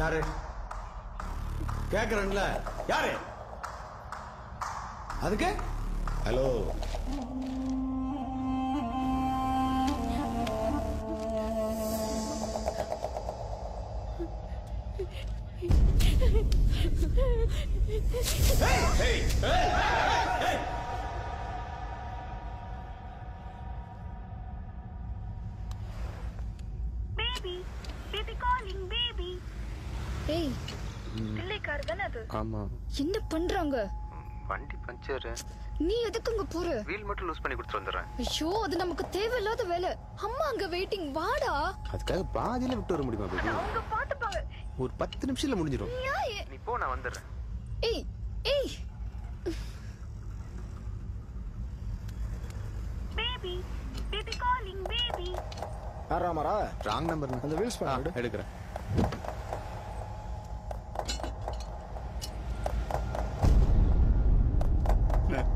யாரு கேக்குறேன்ல? யாரு அதுக்கு? ஹலோ, ஆமா. என்ன பண்றாங்க? வண்டி பஞ்சர். நீ எதுக்கு அங்க போற? வீல் மட்டும் லூஸ் பண்ணி கொடுத்து வந்துடுறேன். ஐயோ, அது நமக்கு தேவையில்லாத வேலை. அம்மா அங்க வெயிட்டிங், வாடா. அதுக்காக பாதியில விட்டு வர முடியுமா பேபி? அவங்க பாத்துப்பாங்க. ஒரு 10 நிமிஷத்துல முடிஞ்சிடும். நீ போ, நான் வந்துடுறேன். ஏய் ஏய் பேபி பேபி காலிங் பேபி. ஆறாமரா? Wrong number. அந்த வீல்ஸ் பண்ணு. எடுக்கிறேன்.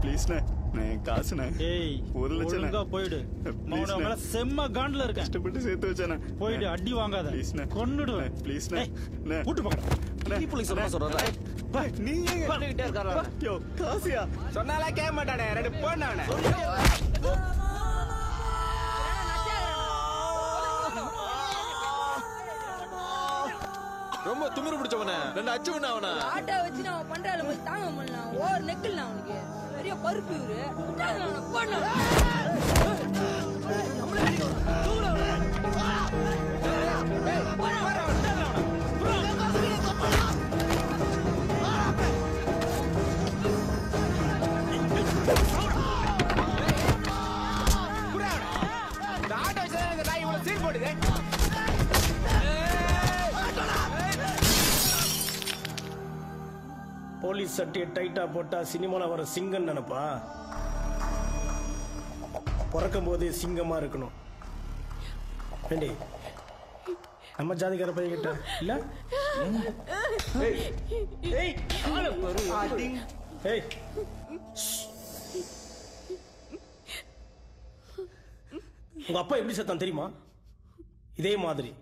ப்ளீஸ்ண்ணே, நான் காசுண்ணே. ஏய், 1 லட்சம் ஒழுங்கா போயிடு. மௌன மேல செம்ம காண்ட்ல இருக்கேன். கஷ்டப்பட்டு சேர்த்து வச்சானே. போயிடு, அடி வாங்காத. ப்ளீஸ்ண்ணே, கொன்னுடுவேன். ப்ளீஸ்ண்ணே. கூட்டு போங்க. போலீஸ் சொல்றா. நீ ஏன் பண்ணிட்டே இருக்காரா? யோ, காசியா சொன்னாலே கேட்க மாட்டானே. ரெண்டு போனானே. ரொம்ப திமிரு பிடிச்சவன, 2 அச்சு விண்ண அவன. ஆட்டோ வச்சு நான் பண்றால போய் தாங்க முடியல. ஓவர் நெக்கல் அவனுக்கு பெரிய பருப்பு இவரு. அவனை போடணும். போலீஸ் சட்டியை டைட்டா போட்டா சினிமால வர சிங்கம் நினைப்பா. பிறக்கும் போதே சிங்கமா இருக்கணும். ஏண்டி, நம்ம ஜாதிக்கார பையன் கிட்ட இல்ல? ஏய், உங்க அப்பா எப்படி செத்தான் தெரியுமா? இதே மாதிரி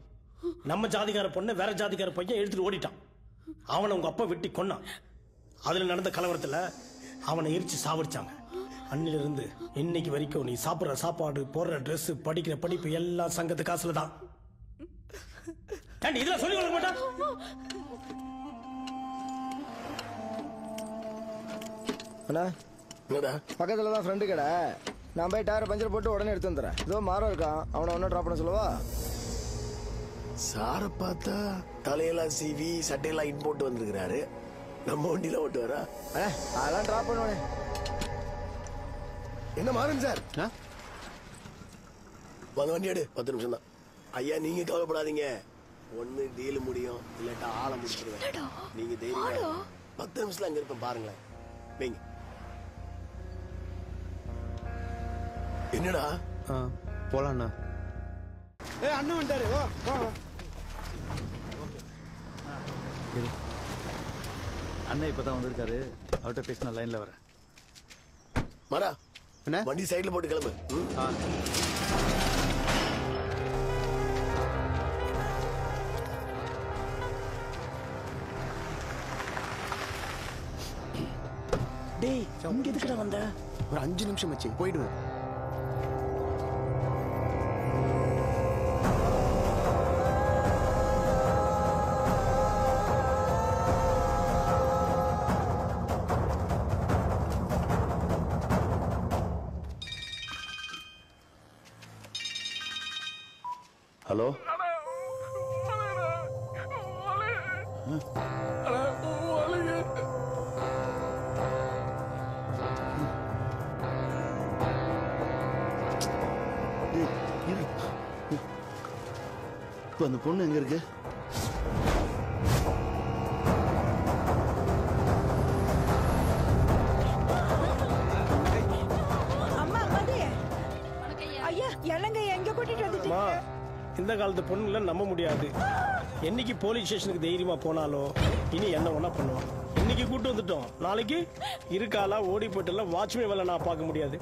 நம்ம ஜாதிக்கார பொண்ணு வேற ஜாதிக்கார பையன் எடுத்துட்டு ஓடிட்டான். அவனை உங்க அப்பா வெட்டி கொன்னான். அதுல நடந்த கலவரத்துல அவனை எரிச்சு சாவடிச்சாங்க. அன்னில இருந்து இன்னைக்கு வரைக்கும் நீ சாப்பிடுற சாப்பாடு, போடுற ட்ரெஸ், படிக்கிற படிப்பு எல்லாம் சங்கத்து காசுல தான். இதெல்லாம் சொல்லி கொடுக்க மாட்டான். பக்கத்துல தான் ஃப்ரெண்டு கடை. நான் போய் டயரை பஞ்சர் போட்டு உடனே எடுத்து வந்துடுறேன். இதோ மாறம் இருக்கான், அவனை ஒன்னும் ட்ராப் பண்ண சொல்லவா? சார பார்த்தா தலையெல்லாம் சீவி சட்டையெல்லாம் இன் போட்டு வந்திருக்கிறாரு. நம்ம வண்டியில ஓட்டு வரா? அதெல்லாம் ட்ராப் பண்ணுவேன். என்ன மாறுங்க சார், வந்து வண்டி எடு. 10 நிமிஷம் தான் ஐயா. நீங்க கவலைப்படாதீங்க. ஒண்ணு டீல் முடியும், இல்லாட்டா ஆள முடிச்சிருவேன். நீங்க தைரியம். 10 நிமிஷத்துல அங்க இருப்பேன், பாருங்களேன். நீங்க என்னடா போலாண்ணா? அண்ணன் வந்துட்டாரு. அண்ணன் இப்பதான் வந்திருக்காரு. அவர்கிட்ட பேசின லைன்ல வர. மாறா, வண்டி சைடுல போட்டு கிளம்பு. டேய், இங்க எதுக்குடா வந்த? ஒரு 5 நிமிஷம் வச்சு போயிடுவேன். ஹலோ, இப்ப அந்த பொண்ணு எங்க இருக்கு? அம்மா மதி ஐயா இளங்க எங்க கூட்டிட்டு வந்துட்டீங்க? இந்த காலத்து பொண்ணுல நம்ப முடியாது. என்னைக்கு போலீஸ் ஸ்டேஷனுக்கு தைரியமா போனாலும் இனி என்ன ஒண்ணா பண்ணுவான். இன்னைக்கு கூட்டு வந்துட்டோம், நாளைக்கு இருக்காளா ஓடி போயிட்டு வாட்ச்மே வேலை நான் பார்க்க முடியாது.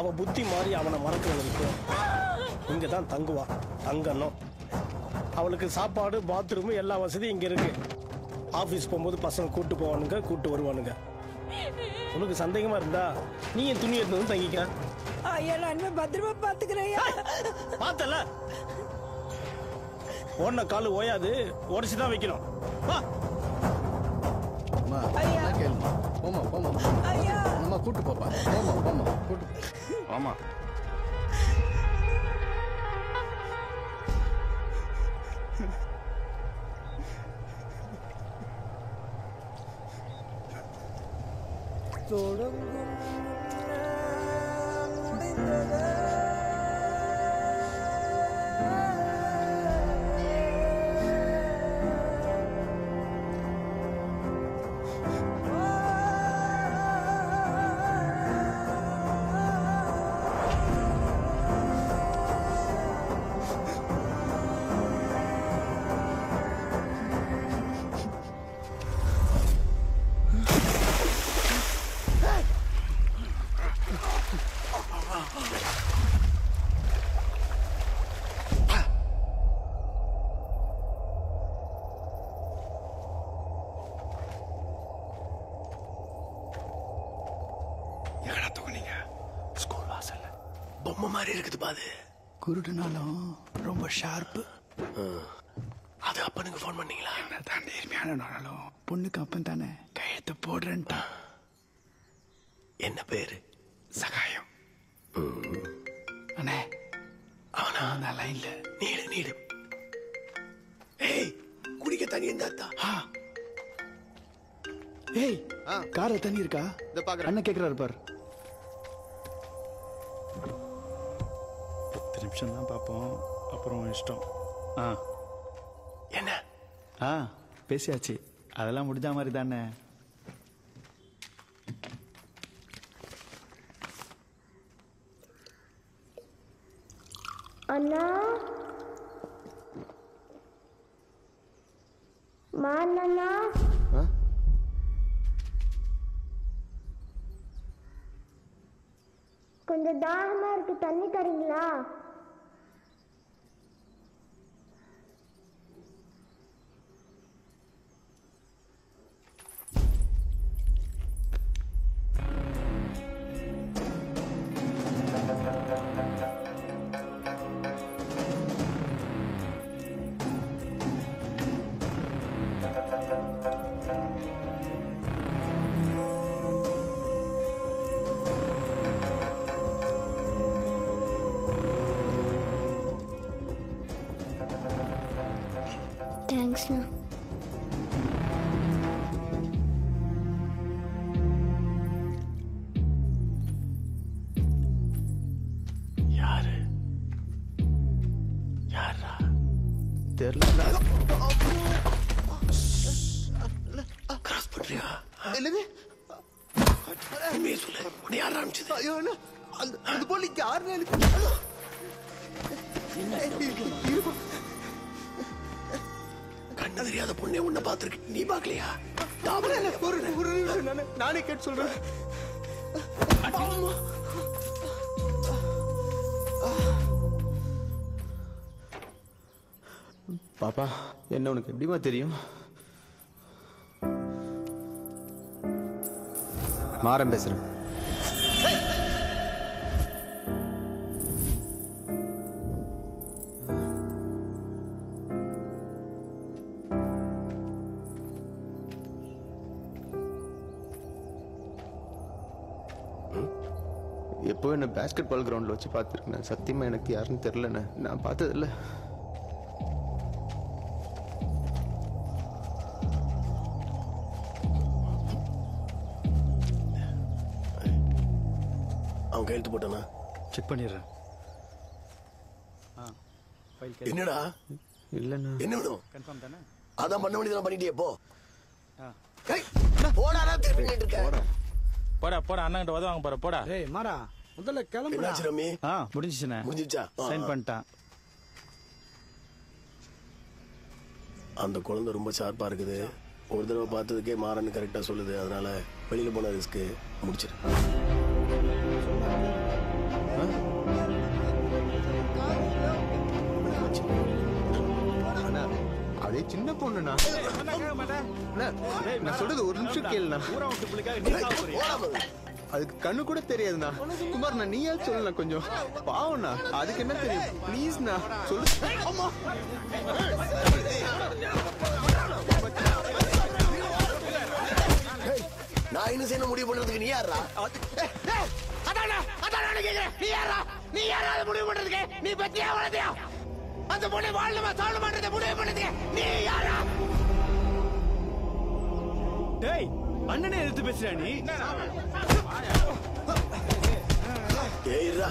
அவ புத்தி மாறி அவனை மறக்க இருக்கும். இங்கதான் தங்குவா. தங்கணும். அவளுக்கு சாப்பாடு பாத்ரூம் எல்லா வசதியும் இங்க இருக்கு. ஆபீஸ் போகும்போது பசங்க கூட்டு போவானுங்க, கூட்டு வருவானுங்க. உனக்கு சந்தேகமா இருந்தா நீ என் துணி எடுத்து வந்து தங்கிக்க. ஐயா நான் பத்திரமா பாத்துக்கிறேன். பார்த்தல ஓடின காலு ஓயாது, உடச்சுதான் வைக்கணும். வா. போமா போமா ஐயா நம்ம கூட்டு போப்பா. போமா போமா கூட்டு ஆமா தொடங்கும் பொம்மை மாதிரி இருக்குது பாது. குருடுனாலும் ரொம்ப ஷார்ப்பு. அது அப்பனுக்கு ஃபோன் பண்ணீங்களா? என்னதான் நேர்மையானாலும் பொண்ணுக்கு அப்பன் தானே கையெழுத்து போடுறேன்ட்டா. என்ன பேரு? சகாயம். அண்ணே அவனா? நான் லைன்ல நீடு ஏய் குடிக்க தண்ணி இருந்தா. ஏய் கார தண்ணி இருக்கா? அண்ணன் கேக்குறாரு பாரு. 10 நிமிஷம் தான் பார்ப்போம், அப்புறம் இஷ்டம். என்ன? பேசியாச்சு, அதெல்லாம் முடிஞ்ச மாதிரி தானே. அண்ணா மானண்ணா கொஞ்சம் தாகமா இருக்கு, தண்ணி தரீங்களா? தேங்க்ஸ்ண்ணா. யாரு? யாரா? தெரியல. கிராஸ் பண்றியா? என்னது? உண்மையை சொல்லு, உன்னை யார் ஆரம்பிச்சது? ஐயோ அந்த போலி யாருன்னு எனக்கு கண்ணு தெரியாத பொண்ணே உன்னை பார்த்திருக்கு, நீ பார்க்கலையா? நானே கேட்டு சொல்றேன். பாப்பா என்ன உனக்கு எப்படிமா தெரியும்? மாறன் பேசுறேன். எப்போ என்ன பேஸ்கெட் பால் கிரவுண்ட்ல வச்சு பார்த்துருக்கேன். சத்தியமா எனக்கு யாருன்னு தெரியலண்ணே, நான் பார்த்ததில்ல. அவன் கையெழுத்து போட்டானா? செக் பண்ணிடுறேன். என்னடா? இல்லண்ணா. என்ன வேணும்? கன்ஃபார்ம் தானே? அதான் பண்ண வேண்டியதெல்லாம் பண்ணிட்டியே, போ. போடாடா, திருப்பி நின்னுட்டு இருக்க. போடா அண்ணன் கிட்ட உதவாங்க பாரு, போடா. ஏய் மாறா, முதல்ல கிளம்புடா. என்னாச்சு ரம்மி? முடிஞ்சிச்சுண்ணே. முடிஞ்சிச்சா? சைன் பண்ணிட்டான். அந்த குழந்தை ரொம்ப ஷார்ப்பா இருக்குது. ஒரு தடவை பார்த்ததுக்கே மாறன்னு கரெக்டா சொல்லுது. அதனால வெளியில போன ரிஸ்க் முடிச்சிரு. சின்ன பொண்ணுண்ணா அண்ணா, நான் சொல்றது ஒரு நிமிஷம் கேளுண்ணா. அதுக்கு கண்ணு கூட தெரியாதுண்ணா. குமார் நான் நீயா சொல்லல கொஞ்சம் பாவண்ணா. அதுக்கு என்ன தெரியும் ப்ளீஸ்ண்ணா சொல்லு. நான் என்ன செய்யணும் முடிவு பண்றதுக்கு நீ யாரா? நீ யாராவது முடிவு பண்றதுக்கு? நீ பத்தியா வளர்த்தியா? அந்த பொண்ணை வாழணுமா சாவல மாட்டேன் முடிவு பண்றதுக்கு நீ யாரா? டேய் அண்ணனே எடுத்து பேசுற நீ. ஏய்ரா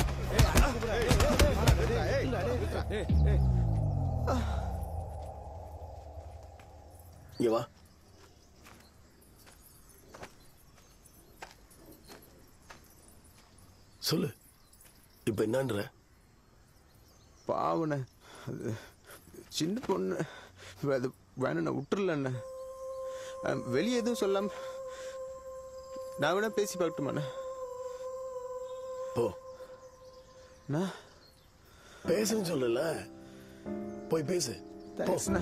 இங்க வா. சொல்லு இப்ப என்னன்ற? பாவண்ண அது சின்ன பொண்ணு. அது வேணும் நான் விட்டுறலண்ண. வெளியே எதுவும் சொல்லாம நான் வேணா பேசி பார்க்கட்டுமாண்ண? போ. நான் பேசுன்னு சொல்லல, போய் பேசு. தேங்க்ஸ்ண்ணா.